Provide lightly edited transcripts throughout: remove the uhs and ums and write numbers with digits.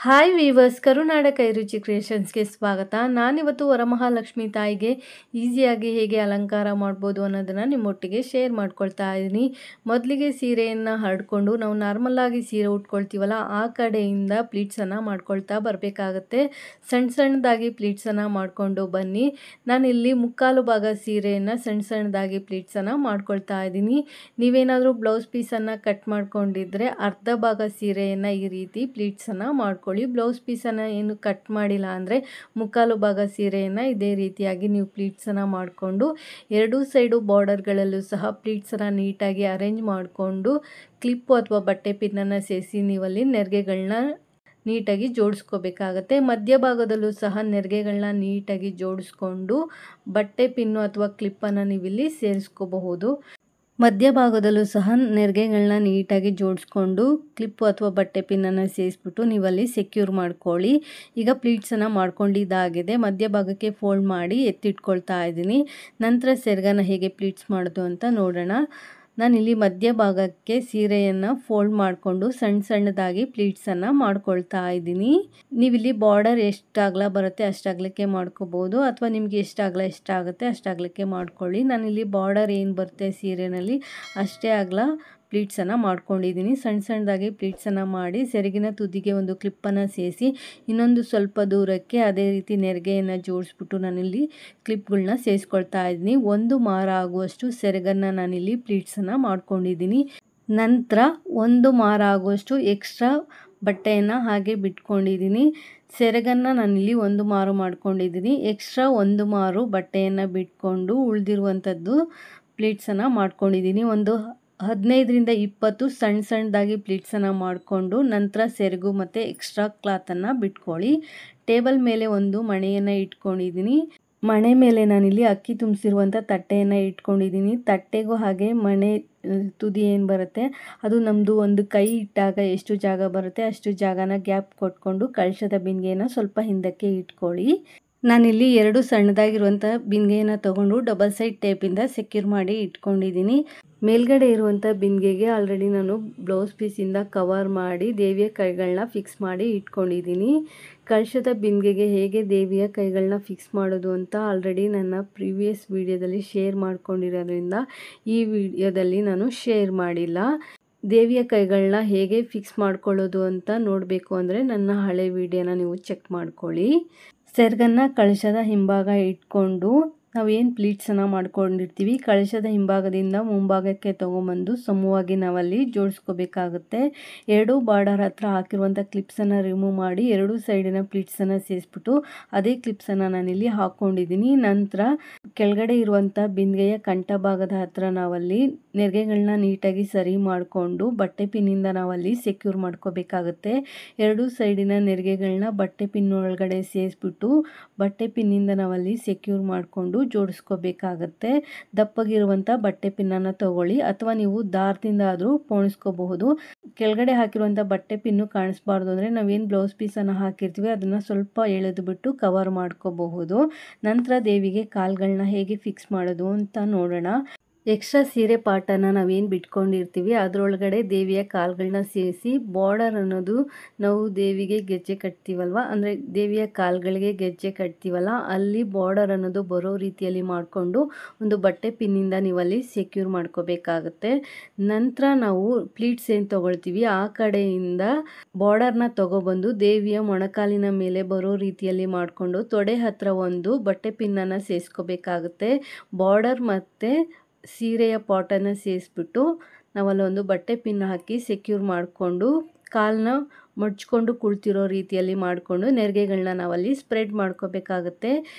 Hi viewers, ಕರುನಾಡ ಕೈರುಚಿ ಕ್ರಿಯೇಷನ್ಸ್ಗೆ ಸ್ವಾಗತ. ನಾನಿವತ್ತು ವರಮಹಾಲಕ್ಷ್ಮಿ ತಾಯಿಗೆ ಈಸಿಯಾಗಿ ಹೇಗೆ ಅಲಂಕಾರ ಮಾಡ್ಬೋದು ಅನ್ನೋದನ್ನು ನಿಮ್ಮೊಟ್ಟಿಗೆ ಶೇರ್ ಮಾಡ್ಕೊಳ್ತಾ ಇದ್ದೀನಿ. ಮೊದಲಿಗೆ ಸೀರೆಯನ್ನು ಹರಡ್ಕೊಂಡು ನಾವು ನಾರ್ಮಲಾಗಿ ಸೀರೆ ಉಟ್ಕೊಳ್ತೀವಲ್ಲ, ಆ ಕಡೆಯಿಂದ ಪ್ಲೀಟ್ಸನ್ನು ಮಾಡ್ಕೊಳ್ತಾ ಬರಬೇಕಾಗತ್ತೆ. ಸಣ್ಣ ಸಣ್ಣದಾಗಿ ಪ್ಲೀಟ್ಸನ್ನು ಮಾಡಿಕೊಂಡು ಬನ್ನಿ. ನಾನಿಲ್ಲಿ ಮುಕ್ಕಾಲು ಭಾಗ ಸೀರೆಯನ್ನು ಸಣ್ಣ ಸಣ್ಣದಾಗಿ ಪ್ಲೀಟ್ಸನ್ನು ಮಾಡ್ಕೊಳ್ತಾ ಇದ್ದೀನಿ. ನೀವೇನಾದರೂ ಬ್ಲೌಸ್ ಪೀಸನ್ನು ಕಟ್ ಮಾಡ್ಕೊಂಡಿದ್ರೆ ಅರ್ಧ ಭಾಗ ಸೀರೆಯನ್ನು ಈ ರೀತಿ ಪ್ಲೀಟ್ಸನ್ನು ಮಾಡ್ಕೊಳ್ಳಿ. ಬ್ಲೌಸ್ ಪೀಸನ್ನು ಏನು ಕಟ್ ಮಾಡಿಲ್ಲ ಅಂದರೆ ಮುಕ್ಕಾಲು ಭಾಗ ಸೀರೆಯನ್ನು ಇದೇ ರೀತಿಯಾಗಿ ನೀವು ಪ್ಲೀಟ್ಸನ್ನು ಮಾಡಿಕೊಂಡು ಎರಡೂ ಸೈಡು ಬಾರ್ಡರ್ಗಳಲ್ಲೂ ಸಹ ಪ್ಲೀಟ್ಸನ್ನು ನೀಟಾಗಿ ಅರೇಂಜ್ ಮಾಡಿಕೊಂಡು ಕ್ಲಿಪ್ಪು ಅಥವಾ ಬಟ್ಟೆ ಪಿನ್ನನ್ನು ಸೇರಿಸಿ ನೀವಲ್ಲಿ ನೆರಿಗೆಗಳನ್ನ ನೀಟಾಗಿ ಜೋಡಿಸ್ಕೋಬೇಕಾಗತ್ತೆ. ಮಧ್ಯಭಾಗದಲ್ಲೂ ಸಹ ನೆರಿಗೆಗಳನ್ನ ನೀಟಾಗಿ ಜೋಡಿಸ್ಕೊಂಡು ಬಟ್ಟೆ ಪಿನ್ನು ಅಥವಾ ಕ್ಲಿಪ್ಪನ್ನು ನೀವಿಲ್ಲಿ ಸೇರಿಸ್ಕೋಬಹುದು. ಮಧ್ಯಭಾಗದಲ್ಲೂ ಸಹ ನೆರಿಗೆಗಳನ್ನ ನೀಟಾಗಿ ಜೋಡಿಸ್ಕೊಂಡು ಕ್ಲಿಪ್ಪು ಅಥವಾ ಬಟ್ಟೆ ಪಿನ್ನನ್ನು ಸೇರಿಸ್ಬಿಟ್ಟು ನೀವಲ್ಲಿ ಸೆಕ್ಯೂರ್ ಮಾಡ್ಕೊಳ್ಳಿ. ಈಗ ಪ್ಲೀಟ್ಸನ್ನು ಮಾಡ್ಕೊಂಡಿದ್ದಾಗಿದೆ. ಮಧ್ಯಭಾಗಕ್ಕೆ ಫೋಲ್ಡ್ ಮಾಡಿ ಎತ್ತಿಟ್ಕೊಳ್ತಾ ಇದ್ದೀನಿ. ನಂತರ ಸೆರಗನ್ನು ಹೇಗೆ ಪ್ಲೀಟ್ಸ್ ಮಾಡೋದು ಅಂತ ನೋಡೋಣ. ನಾನಿಲ್ಲಿ ಮಧ್ಯಭಾಗಕ್ಕೆ ಸೀರೆಯನ್ನು ಫೋಲ್ಡ್ ಮಾಡಿಕೊಂಡು ಸಣ್ಣ ಸಣ್ಣದಾಗಿ ಪ್ಲೀಟ್ಸನ್ನು ಮಾಡ್ಕೊಳ್ತಾ ಇದ್ದೀನಿ. ನೀವಿಲ್ಲಿ ಬಾರ್ಡರ್ ಎಷ್ಟು ಅಗಲ ಬರುತ್ತೆ ಅಷ್ಟು ಅಗಲಕ್ಕೆ ಮಾಡ್ಕೋಬೋದು, ಅಥವಾ ನಿಮಗೆ ಎಷ್ಟು ಅಗಲ ಎಷ್ಟಾಗುತ್ತೆ ಅಷ್ಟು ಅಗಲಕ್ಕೆ ಮಾಡ್ಕೊಳ್ಳಿ. ನಾನಿಲ್ಲಿ ಬಾರ್ಡರ್ ಏನು ಬರುತ್ತೆ ಸೀರೆಯಲ್ಲಿ ಅಷ್ಟೇ ಅಗಲ ಪ್ಲೀಟ್ಸನ್ನು ಮಾಡ್ಕೊಂಡಿದ್ದೀನಿ. ಸಣ್ಣ ಸಣ್ಣದಾಗಿ ಪ್ಲೀಟ್ಸನ್ನು ಮಾಡಿ ಸೆರಗಿನ ತುದಿಗೆ ಒಂದು ಕ್ಲಿಪ್ಪನ್ನು ಸೇರಿಸಿ ಇನ್ನೊಂದು ಸ್ವಲ್ಪ ದೂರಕ್ಕೆ ಅದೇ ರೀತಿ ನೆರಿಗೆಯನ್ನು ಜೋಡಿಸ್ಬಿಟ್ಟು ನಾನಿಲ್ಲಿ ಕ್ಲಿಪ್ಗಳನ್ನ ಸೇರಿಸ್ಕೊಳ್ತಾ ಇದ್ದೀನಿ. 1 ಮಾರ ಆಗುವಷ್ಟು ಸೆರಗನ್ನು ನಾನಿಲ್ಲಿ ಪ್ಲೀಟ್ಸನ್ನು ಮಾಡ್ಕೊಂಡಿದ್ದೀನಿ. ನಂತರ 1 ಮಾರ ಆಗುವಷ್ಟು ಎಕ್ಸ್ಟ್ರಾ ಬಟ್ಟೆಯನ್ನು ಹಾಗೆ ಬಿಟ್ಕೊಂಡಿದ್ದೀನಿ. ಸೆರಗನ್ನು ನಾನಿಲ್ಲಿ 1 ಮಾರು ಮಾಡ್ಕೊಂಡಿದ್ದೀನಿ. ಎಕ್ಸ್ಟ್ರಾ 1 ಮಾರು ಬಟ್ಟೆಯನ್ನು ಬಿಟ್ಕೊಂಡು ಉಳಿದಿರುವಂಥದ್ದು ಪ್ಲೀಟ್ಸನ್ನು ಮಾಡ್ಕೊಂಡಿದ್ದೀನಿ. ಒಂದು 15ರಿಂದ 20 ಸಣ್ಣ ಸಣ್ಣದಾಗಿ ಪ್ಲೀಟ್ಸನ್ನು ಮಾಡಿಕೊಂಡು ನಂತರ ಸೆರಗು ಮತ್ತು ಎಕ್ಸ್ಟ್ರಾ ಕ್ಲಾತನ್ನು ಬಿಟ್ಕೊಳ್ಳಿ. ಟೇಬಲ್ ಮೇಲೆ ಒಂದು ಮಣೆಯನ್ನು ಇಟ್ಕೊಂಡಿದ್ದೀನಿ. ಮಣೆ ಮೇಲೆ ನಾನಿಲ್ಲಿ ಅಕ್ಕಿ ತುಂಬಿಸಿರುವಂಥ ತಟ್ಟೆಯನ್ನು ಇಟ್ಕೊಂಡಿದ್ದೀನಿ. ತಟ್ಟೆಗೂ ಹಾಗೆ ಮಣೆ ತುದಿ ಏನು ಬರುತ್ತೆ ಅದು ನಮ್ಮದು ಒಂದು ಕೈ ಇಟ್ಟಾಗ ಎಷ್ಟು ಜಾಗ ಬರುತ್ತೆ ಅಷ್ಟು ಜಾಗನ ಗ್ಯಾಪ್ ಕೊಟ್ಕೊಂಡು ಕಳಶದ ಬಿಂದಿಗೆಯನ್ನು ಸ್ವಲ್ಪ ಹಿಂದಕ್ಕೆ ಇಟ್ಕೊಳ್ಳಿ. ನಾನಿಲ್ಲಿ 2 ಸಣ್ಣದಾಗಿರುವಂಥ ಬಿಂದಿಗೆಯನ್ನು ತೊಗೊಂಡು ಡಬಲ್ ಸೈಡ್ ಟೇಪಿಂದ ಸೆಕ್ಯೂರ್ ಮಾಡಿ ಇಟ್ಕೊಂಡಿದ್ದೀನಿ. ಮೇಲ್ಗಡೆ ಇರುವಂಥ ಬಿಂದಿಗೆಗೆ ಆಲ್ರೆಡಿ ನಾನು ಬ್ಲೌಸ್ ಪೀಸಿಂದ ಕವರ್ ಮಾಡಿ ದೇವಿಯ ಕೈಗಳನ್ನ ಫಿಕ್ಸ್ ಮಾಡಿ ಇಟ್ಕೊಂಡಿದ್ದೀನಿ. ಕಳಶದ ಬಿಂದಿಗೆಗೆ ಹೇಗೆ ದೇವಿಯ ಕೈಗಳನ್ನ ಫಿಕ್ಸ್ ಮಾಡೋದು ಅಂತ ಆಲ್ರೆಡಿ ನನ್ನ ಪ್ರೀವಿಯಸ್ ವಿಡಿಯೋದಲ್ಲಿ ಶೇರ್ ಮಾಡ್ಕೊಂಡಿರೋದ್ರಿಂದ ಈ ವಿಡಿಯೋದಲ್ಲಿ ನಾನು ಶೇರ್ ಮಾಡಿಲ್ಲ. ದೇವಿಯ ಕೈಗಳನ್ನ ಹೇಗೆ ಫಿಕ್ಸ್ ಮಾಡ್ಕೊಳ್ಳೋದು ಅಂತ ನೋಡಬೇಕು ಅಂದರೆ ನನ್ನ ಹಳೆ ವಿಡಿಯೋನ ನೀವು ಚೆಕ್ ಮಾಡ್ಕೊಳ್ಳಿ. ಸೆರಗನ್ನು ಕಳಶದ ಹಿಂಭಾಗ ಇಟ್ಕೊಂಡು ನಾವೇನು ಪ್ಲೀಟ್ಸನ್ನು ಮಾಡ್ಕೊಂಡಿರ್ತೀವಿ ಕಳಶದ ಹಿಂಭಾಗದಿಂದ ಮುಂಭಾಗಕ್ಕೆ ತೊಗೊಂಬಂದು ಸಮವಾಗಿ ನಾವಲ್ಲಿ ಜೋಡಿಸ್ಕೋಬೇಕಾಗುತ್ತೆ. 2 ಬಾರ್ಡರ್ ಹತ್ರ ಹಾಕಿರುವಂಥ ಕ್ಲಿಪ್ಸನ್ನು ರಿಮೂವ್ ಮಾಡಿ 2 ಸೈಡಿನ ಪ್ಲೀಟ್ಸನ್ನು ಸೇರಿಸ್ಬಿಟ್ಟು ಅದೇ ಕ್ಲಿಪ್ಸನ್ನು ನಾನಿಲ್ಲಿ ಹಾಕ್ಕೊಂಡಿದ್ದೀನಿ. ನಂತರ ಕೆಳಗಡೆ ಇರುವಂಥ ಬಿಂದಿಗೆಯ ಕಂಠ ಭಾಗದ ಹತ್ರ ನಾವಲ್ಲಿ ನೆರಿಗೆಗಳನ್ನ ನೀಟಾಗಿ ಸರಿ ಮಾಡಿಕೊಂಡು ಬಟ್ಟೆ ಪಿನ್ನಿಂದ ನಾವಲ್ಲಿ ಸೆಕ್ಯೂರ್ ಮಾಡ್ಕೋಬೇಕಾಗುತ್ತೆ. 2 ಸೈಡಿನ ನೆರಿಗೆಗಳನ್ನ ಬಟ್ಟೆ ಪಿನ್ ಒಳಗಡೆ ಸೇರಿಸ್ಬಿಟ್ಟು ಬಟ್ಟೆ ಪಿನ್ನಿಂದ ನಾವಲ್ಲಿ ಸೆಕ್ಯೂರ್ ಮಾಡಿಕೊಂಡು ಜೋಡಿಸ್ಕೋಬೇಕಾಗತ್ತೆ. ದಪ್ಪಗಿರುವಂಥ ಬಟ್ಟೆ ಪಿನ್ನನ್ನು ತಗೊಳ್ಳಿ ಅಥವಾ ನೀವು ದಾರದಿಂದ ಆದರೂ ಪೋಣಿಸ್ಕೋಬಹುದು. ಕೆಳಗಡೆ ಹಾಕಿರುವಂಥ ಬಟ್ಟೆ ಪಿನ್ನು ಕಾಣಿಸ್ಬಾರ್ದು ಅಂದರೆ ನಾವೇನು ಬ್ಲೌಸ್ ಪೀಸನ್ನು ಹಾಕಿರ್ತೀವಿ ಅದನ್ನು ಸ್ವಲ್ಪ ಎಳೆದು ಬಿಟ್ಟು ಕವರ್ ಮಾಡ್ಕೋಬಹುದು. ನಂತರ ದೇವಿಗೆ ಕಾಲುಗಳನ್ನ ಹೇಗೆ ಫಿಕ್ಸ್ ಮಾಡೋದು ಅಂತ ನೋಡೋಣ. ಎಕ್ಸ್ಟ್ರಾ ಸೀರೆ ಪಾರ್ಟನ್ನು ನಾವೇನು ಬಿಟ್ಕೊಂಡಿರ್ತೀವಿ ಅದರೊಳಗಡೆ ದೇವಿಯ ಕಾಲುಗಳನ್ನ ಸೇರಿಸಿ ಬಾರ್ಡರ್ ಅನ್ನೋದು ನಾವು ದೇವಿಗೆ ಗೆಜ್ಜೆ ಕಟ್ತೀವಲ್ವ, ಅಂದರೆ ದೇವಿಯ ಕಾಲುಗಳಿಗೆ ಗೆಜ್ಜೆ ಕಟ್ತೀವಲ್ಲ ಅಲ್ಲಿ ಬಾರ್ಡರ್ ಅನ್ನೋದು ಬರೋ ರೀತಿಯಲ್ಲಿ ಮಾಡಿಕೊಂಡು ಒಂದು ಬಟ್ಟೆ ಪಿನ್ನಿಂದ ನೀವಲ್ಲಿ ಸೆಕ್ಯೂರ್ ಮಾಡ್ಕೋಬೇಕಾಗತ್ತೆ. ನಂತರ ನಾವು ಪ್ಲೀಟ್ಸ್ ಏನು ತೊಗೊಳ್ತೀವಿ ಆ ಕಡೆಯಿಂದ ಬಾರ್ಡರ್ನ ತೊಗೊಬಂದು ದೇವಿಯ ಮೊಣಕಾಲಿನ ಮೇಲೆ ಬರೋ ರೀತಿಯಲ್ಲಿ ಮಾಡಿಕೊಂಡು ತೊಡೆ ಹತ್ರ ಒಂದು ಬಟ್ಟೆ ಪಿನ್ನನ್ನು ಸೇರಿಸ್ಕೋಬೇಕಾಗುತ್ತೆ. ಬಾರ್ಡರ್ ಮತ್ತು ಸೀರೆಯ ಪಾಟನ್ನು ಸೇರಿಸ್ಬಿಟ್ಟು ನಾವಲ್ಲೊಂದು ಬಟ್ಟೆ ಪಿನ್ ಹಾಕಿ ಸೆಕ್ಯೂರ್ ಮಾಡಿಕೊಂಡು ಕಾಲನ್ನ ಮಡ್ಚ್ಕೊಂಡು ಕುಳ್ತಿರೋ ರೀತಿಯಲ್ಲಿ ಮಾಡಿಕೊಂಡು ನೆರಿಗೆಗಳನ್ನ ನಾವಲ್ಲಿ ಸ್ಪ್ರೆಡ್ ಮಾಡ್ಕೋಬೇಕಾಗತ್ತೆ.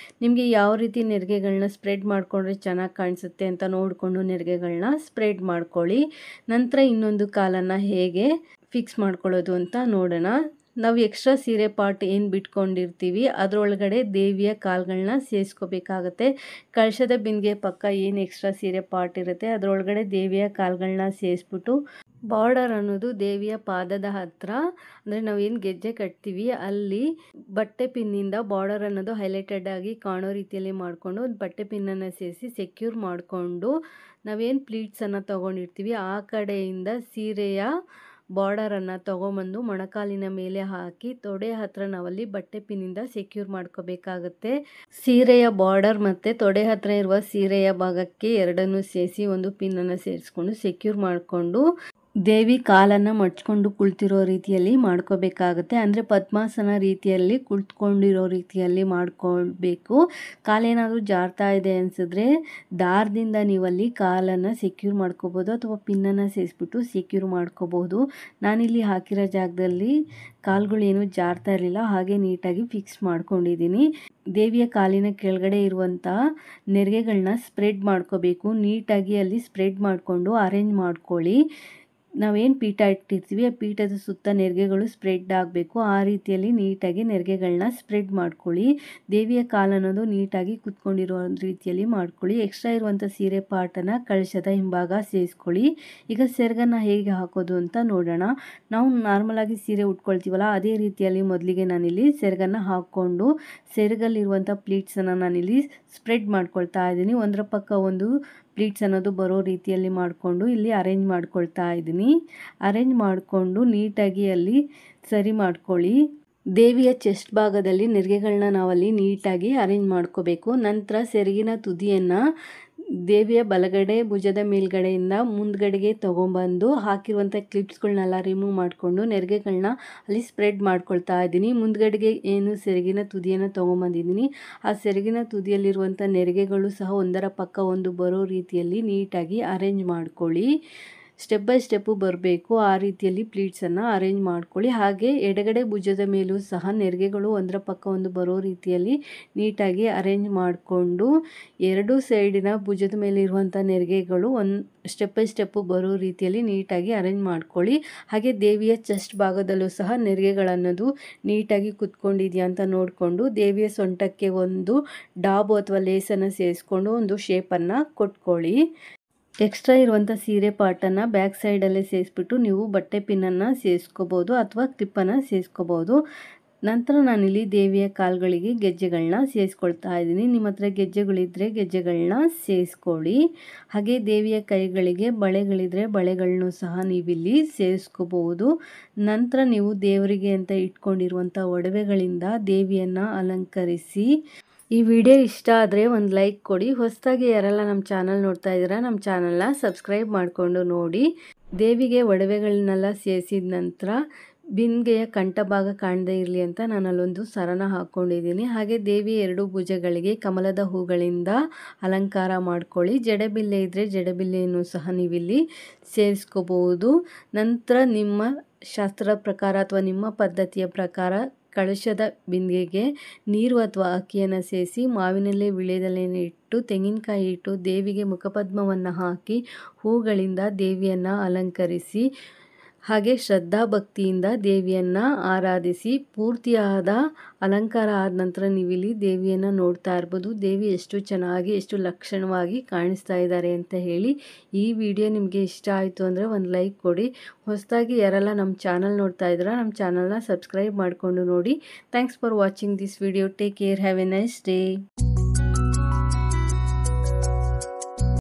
ನಿಮಗೆ ಯಾವ ರೀತಿ ನೆರಿಗೆಗಳನ್ನ ಸ್ಪ್ರೆಡ್ ಮಾಡಿಕೊಂಡ್ರೆ ಚೆನ್ನಾಗಿ ಕಾಣಿಸುತ್ತೆ ಅಂತ ನೋಡಿಕೊಂಡು ನೆರಿಗೆಗಳನ್ನ ಸ್ಪ್ರೆಡ್ ಮಾಡ್ಕೊಳ್ಳಿ. ನಂತರ ಇನ್ನೊಂದು ಕಾಲನ್ನು ಹೇಗೆ ಫಿಕ್ಸ್ ಮಾಡ್ಕೊಳ್ಳೋದು ಅಂತ ನೋಡೋಣ. ನಾವು ಎಕ್ಸ್ಟ್ರಾ ಸೀರೆ ಪಾರ್ಟ್ ಏನು ಬಿಟ್ಕೊಂಡಿರ್ತೀವಿ ಅದರೊಳಗಡೆ ದೇವಿಯ ಕಾಲುಗಳನ್ನ ಸೇರಿಸ್ಕೋಬೇಕಾಗತ್ತೆ. ಕಳಶದ ಬಿಂದಿಗೆ ಪಕ್ಕ ಏನು ಎಕ್ಸ್ಟ್ರಾ ಸೀರೆ ಪಾರ್ಟ್ ಇರುತ್ತೆ ಅದರೊಳಗಡೆ ದೇವಿಯ ಕಾಲುಗಳನ್ನ ಸೇರಿಸ್ಬಿಟ್ಟು ಬಾರ್ಡರ್ ಅನ್ನೋದು ದೇವಿಯ ಪಾದದ ಹತ್ರ ಅಂದರೆ ನಾವೇನು ಗೆಜ್ಜೆ ಕಟ್ತೀವಿ ಅಲ್ಲಿ ಬಟ್ಟೆ ಪಿನ್ನಿಂದ ಬಾರ್ಡರ್ ಅನ್ನೋದು ಹೈಲೈಟೆಡ್ ಆಗಿ ಕಾಣೋ ರೀತಿಯಲ್ಲಿ ಮಾಡಿಕೊಂಡು ಒಂದು ಬಟ್ಟೆ ಪಿನ್ನನ್ನು ಸೇರಿಸಿ ಸೆಕ್ಯೂರ್ ಮಾಡಿಕೊಂಡು ನಾವೇನು ಪ್ಲೀಟ್ಸನ್ನು ತೊಗೊಂಡಿರ್ತೀವಿ ಆ ಕಡೆಯಿಂದ ಸೀರೆಯ ಬಾರ್ಡರನ್ನು ತೊಗೊಂಬಂದು ಮೊಣಕಾಲಿನ ಮೇಲೆ ಹಾಕಿ ತೊಡೆ ಹತ್ರ ನಾವಲ್ಲಿ ಬಟ್ಟೆ ಪಿನ್ನಿಂದ ಸೆಕ್ಯೂರ್ ಮಾಡ್ಕೋಬೇಕಾಗುತ್ತೆ. ಸೀರೆಯ ಬಾರ್ಡರ್ ಮತ್ತು ತೊಡೆ ಹತ್ರ ಇರುವ ಸೀರೆಯ ಭಾಗಕ್ಕೆ ಎರಡನ್ನೂ ಸೇರಿಸಿ ಒಂದು ಪಿನ್ನನ್ನು ಸೇರಿಸ್ಕೊಂಡು ಸೆಕ್ಯೂರ್ ಮಾಡಿಕೊಂಡು ದೇವಿ ಕಾಲನ್ನು ಮಡ್ಚ್ಕೊಂಡು ಕುಳಿತಿರೋ ರೀತಿಯಲ್ಲಿ ಮಾಡ್ಕೋಬೇಕಾಗುತ್ತೆ. ಅಂದರೆ ಪದ್ಮಾಸನ ರೀತಿಯಲ್ಲಿ ಕುಳಿತುಕೊಂಡಿರೋ ರೀತಿಯಲ್ಲಿ ಮಾಡ್ಕೊಳ್ಬೇಕು. ಕಾಲೇನಾದರೂ ಜಾರ್ತಾ ಇದೆ ಅನಿಸಿದ್ರೆ ದಾರದಿಂದ ನೀವಲ್ಲಿ ಕಾಲನ್ನು ಸೆಕ್ಯೂರ್ ಮಾಡ್ಕೋಬೋದು ಅಥವಾ ಪಿನ್ನನ್ನು ಸೇರಿಸ್ಬಿಟ್ಟು ಸೆಕ್ಯೂರ್ ಮಾಡ್ಕೋಬೋದು. ನಾನಿಲ್ಲಿ ಹಾಕಿರೋ ಜಾಗದಲ್ಲಿ ಕಾಲುಗಳೇನು ಜಾರ್ತಾ ಇರಲಿಲ್ಲ, ಹಾಗೆ ನೀಟಾಗಿ ಫಿಕ್ಸ್ ಮಾಡ್ಕೊಂಡಿದ್ದೀನಿ. ದೇವಿಯ ಕಾಲಿನ ಕೆಳಗಡೆ ಇರುವಂಥ ನೆರಿಗೆಗಳನ್ನ ಸ್ಪ್ರೆಡ್ ಮಾಡ್ಕೋಬೇಕು. ನೀಟಾಗಿ ಅಲ್ಲಿ ಸ್ಪ್ರೆಡ್ ಮಾಡಿಕೊಂಡು ಅರೇಂಜ್ ಮಾಡ್ಕೊಳ್ಳಿ. ನಾವೇನು ಪೀಠ ಇಟ್ಟಿರ್ತೀವಿ ಆ ಪೀಠದ ಸುತ್ತ ನೆರಿಗೆಗಳು ಸ್ಪ್ರೆಡ್ ಆಗಬೇಕು. ಆ ರೀತಿಯಲ್ಲಿ ನೀಟಾಗಿ ನೆರಿಗೆಗಳನ್ನ ಸ್ಪ್ರೆಡ್ ಮಾಡ್ಕೊಳ್ಳಿ. ದೇವಿಯ ಕಾಲನ್ನೋದು ನೀಟಾಗಿ ಕುತ್ಕೊಂಡಿರೋ ರೀತಿಯಲ್ಲಿ ಮಾಡ್ಕೊಳ್ಳಿ. ಎಕ್ಸ್ಟ್ರಾ ಇರುವಂಥ ಸೀರೆ ಪಾರ್ಟನ್ನು ಕಳಶದ ಹಿಂಭಾಗ ಸೇರಿಸ್ಕೊಳ್ಳಿ. ಈಗ ಸೆರಗನ್ನು ಹೇಗೆ ಹಾಕೋದು ಅಂತ ನೋಡೋಣ. ನಾವು ನಾರ್ಮಲಾಗಿ ಸೀರೆ ಉಟ್ಕೊಳ್ತೀವಲ್ಲ ಅದೇ ರೀತಿಯಲ್ಲಿ ಮೊದಲಿಗೆ ನಾನಿಲ್ಲಿ ಸೆರಗನ್ನು ಹಾಕ್ಕೊಂಡು ಸೆರಗಲ್ಲಿರುವಂಥ ಪ್ಲೀಟ್ಸನ್ನು ನಾನಿಲ್ಲಿ ಸ್ಪ್ರೆಡ್ ಮಾಡ್ಕೊಳ್ತಾ ಇದ್ದೀನಿ. ಒಂದರ ಪಕ್ಕ ಒಂದು ಪ್ಲೀಟ್ಸ್ ಅನ್ನೋದು ಬರೋ ರೀತಿಯಲ್ಲಿ ಮಾಡಿಕೊಂಡು ಇಲ್ಲಿ ಅರೇಂಜ್ ಮಾಡ್ಕೊಳ್ತಾ ಇದ್ದೀನಿ. ಅರೇಂಜ್ ಮಾಡಿಕೊಂಡು ನೀಟಾಗಿ ಅಲ್ಲಿ ಸರಿ ಮಾಡ್ಕೊಳ್ಳಿ. ದೇವಿಯ ಚೆಸ್ಟ್ ಭಾಗದಲ್ಲಿ ನೆರಿಗೆಗಳನ್ನ ನಾವಲ್ಲಿ ನೀಟಾಗಿ ಅರೇಂಜ್ ಮಾಡ್ಕೋಬೇಕು. ನಂತರ ಸೆರಗಿನ ತುದಿಯನ್ನು ದೇವಿಯ ಬಲಗಡೆ ಭುಜದ ಮೇಲ್ಗಡೆಯಿಂದ ಮುಂದ್ಗಡೆಗೆ ತೊಗೊಂಬಂದು ಹಾಕಿರುವಂಥ ಕ್ಲಿಪ್ಸ್ಗಳನ್ನೆಲ್ಲ ರಿಮೂವ್ ಮಾಡಿಕೊಂಡು ನೆರಿಗೆಗಳನ್ನ ಅಲ್ಲಿ ಸ್ಪ್ರೆಡ್ ಮಾಡ್ಕೊಳ್ತಾ ಇದ್ದೀನಿ. ಮುಂದ್ಗಡೆಗೆ ಏನು ಸೆರಗಿನ ತುದಿಯನ್ನು ತೊಗೊಂಬಂದಿದ್ದೀನಿ ಆ ಸೆರಗಿನ ತುದಿಯಲ್ಲಿರುವಂಥ ನೆರಿಗೆಗಳು ಸಹ ಒಂದರ ಪಕ್ಕ ಒಂದು ಬರೋ ರೀತಿಯಲ್ಲಿ ನೀಟಾಗಿ ಅರೇಂಜ್ ಮಾಡ್ಕೊಳ್ಳಿ. ಸ್ಟೆಪ್ ಬೈ ಸ್ಟೆಪ್ಪು ಬರಬೇಕು. ಆ ರೀತಿಯಲ್ಲಿ ಪ್ಲೀಟ್ಸನ್ನು ಅರೇಂಜ್ ಮಾಡ್ಕೊಳ್ಳಿ. ಹಾಗೆ ಎಡಗಡೆ ಭುಜದ ಮೇಲೂ ಸಹ ನೆರಿಗೆಗಳು ಒಂದರ ಪಕ್ಕ ಒಂದು ಬರೋ ರೀತಿಯಲ್ಲಿ ನೀಟಾಗಿ ಅರೇಂಜ್ ಮಾಡಿಕೊಂಡು ಎರಡೂ ಸೈಡಿನ ಭುಜದ ಮೇಲೆ ಇರುವಂಥ ನೆರಿಗೆಗಳು ಸ್ಟೆಪ್ ಬೈ ಸ್ಟೆಪ್ಪು ಬರೋ ರೀತಿಯಲ್ಲಿ ನೀಟಾಗಿ ಅರೇಂಜ್ ಮಾಡ್ಕೊಳ್ಳಿ. ಹಾಗೆ ದೇವಿಯ ಚೆಸ್ಟ್ ಭಾಗದಲ್ಲೂ ಸಹ ನೆರಿಗೆಗಳನ್ನೋದು ನೀಟಾಗಿ ಕುತ್ಕೊಂಡಿದೆಯಾ ಅಂತ ನೋಡಿಕೊಂಡು ದೇವಿಯ ಸೊಂಟಕ್ಕೆ ಒಂದು ಡಾಬು ಅಥವಾ ಲೇಸನ್ನು ಸೇರಿಸ್ಕೊಂಡು ಒಂದು ಶೇಪನ್ನು ಕೊಟ್ಕೊಳ್ಳಿ. ಎಕ್ಸ್ಟ್ರಾ ಇರುವಂಥ ಸೀರೆ ಪಾರ್ಟನ್ನು ಬ್ಯಾಕ್ ಸೈಡಲ್ಲೇ ಸೇರಿಸ್ಬಿಟ್ಟು ನೀವು ಬಟ್ಟೆ ಪಿನ್ನನ್ನು ಸೇರಿಸ್ಕೋಬೋದು ಅಥವಾ ಕ್ಲಿಪ್ಪನ್ನು ಸೇರಿಸ್ಕೋಬೋದು. ನಂತರ ನಾನಿಲ್ಲಿ ದೇವಿಯ ಕಾಲುಗಳಿಗೆ ಗೆಜ್ಜೆಗಳನ್ನ ಸೇರಿಸ್ಕೊಳ್ತಾ ಇದ್ದೀನಿ. ನಿಮ್ಮ ಹತ್ರ ಗೆಜ್ಜೆಗಳಿದ್ದರೆ ಗೆಜ್ಜೆಗಳನ್ನ ಸೇರಿಸ್ಕೊಳ್ಳಿ. ಹಾಗೆ ದೇವಿಯ ಕೈಗಳಿಗೆ ಬಳೆಗಳಿದ್ರೆ ಬಳೆಗಳನ್ನು ಸಹ ನೀವಿಲ್ಲಿ ಸೇರಿಸ್ಕೋಬಹುದು. ನಂತರ ನೀವು ದೇವರಿಗೆ ಅಂತ ಇಟ್ಕೊಂಡಿರುವಂಥ ಒಡವೆಗಳಿಂದ ದೇವಿಯನ್ನು ಅಲಂಕರಿಸಿ. ಈ ವಿಡಿಯೋ ಇಷ್ಟ ಆದರೆ ಒಂದು ಲೈಕ್ ಕೊಡಿ. ಹೊಸದಾಗಿ ಯಾರೆಲ್ಲ ನಮ್ಮ ಚಾನಲ್ ನೋಡ್ತಾ ಇದ್ದೀರಾ ನಮ್ಮ ಚಾನಲ್ನ ಸಬ್ಸ್ಕ್ರೈಬ್ ಮಾಡಿಕೊಂಡು ನೋಡಿ. ದೇವಿಗೆ ಒಡವೆಗಳನ್ನೆಲ್ಲ ಸೇರಿಸಿದ ನಂತರ ಬಿಂದಿಗೆಯ ಕಂಠಭಾಗ ಕಾಣದೇ ಇರಲಿ ಅಂತ ನಾನು ಅಲ್ಲೊಂದು ಸರನ ಹಾಕ್ಕೊಂಡಿದ್ದೀನಿ. ಹಾಗೆ ದೇವಿ ಎರಡು ಭುಜಗಳಿಗೆ ಕಮಲದ ಹೂಗಳಿಂದ ಅಲಂಕಾರ ಮಾಡ್ಕೊಳ್ಳಿ. ಜಡೆಬಿಲ್ಲೆ ಇದ್ದರೆ ಜಡೆಬಿಲ್ಲೆಯನ್ನು ಸಹ ನೀವಿಲ್ಲಿ ಸೇರಿಸ್ಕೋಬಹುದು. ನಂತರ ನಿಮ್ಮ ಶಾಸ್ತ್ರದ ಪ್ರಕಾರ ಅಥವಾ ನಿಮ್ಮ ಪದ್ಧತಿಯ ಪ್ರಕಾರ ಕಳಶದ ಬಿಂದಿಗೆಗೆ ನೀರು ಅಥವಾ ಅಕ್ಕಿಯನ್ನು ಸೇರಿಸಿ ಮಾವಿನಲ್ಲೇ ವಿಳ್ಯದೆಲೆಯನ್ನು ಇಟ್ಟು ತೆಂಗಿನಕಾಯಿ ಇಟ್ಟು ದೇವಿಗೆ ಮುಖಪದ್ಮವನ್ನು ಹಾಕಿ ಹೂಗಳಿಂದ ದೇವಿಯನ್ನು ಅಲಂಕರಿಸಿ ಹಾಗೆ ಶ್ರದ್ಧಾ ಭಕ್ತಿಯಿಂದ ದೇವಿಯನ್ನು ಆರಾಧಿಸಿ. ಪೂರ್ತಿಯಾದ ಅಲಂಕಾರ ಆದ ನಂತರ ನೀವಿಲ್ಲಿ ದೇವಿಯನ್ನು ನೋಡ್ತಾ ಇರ್ಬೋದು. ದೇವಿ ಎಷ್ಟು ಚೆನ್ನಾಗಿ ಎಷ್ಟು ಲಕ್ಷಣವಾಗಿ ಕಾಣಿಸ್ತಾ ಇದ್ದಾರೆ ಅಂತ ಹೇಳಿ. ಈ ವಿಡಿಯೋ ನಿಮಗೆ ಇಷ್ಟ ಆಯಿತು ಅಂದರೆ ಒಂದು ಲೈಕ್ ಕೊಡಿ. ಹೊಸದಾಗಿ ಯಾರೆಲ್ಲ ನಮ್ಮ ಚಾನಲ್ ನೋಡ್ತಾ ಇದ್ದೀರಾ ನಮ್ಮ ಚಾನಲ್ನ ಸಬ್ಸ್ಕ್ರೈಬ್ ಮಾಡಿಕೊಂಡು ನೋಡಿ. Thanks for watching this video. Take care. Have A nice day.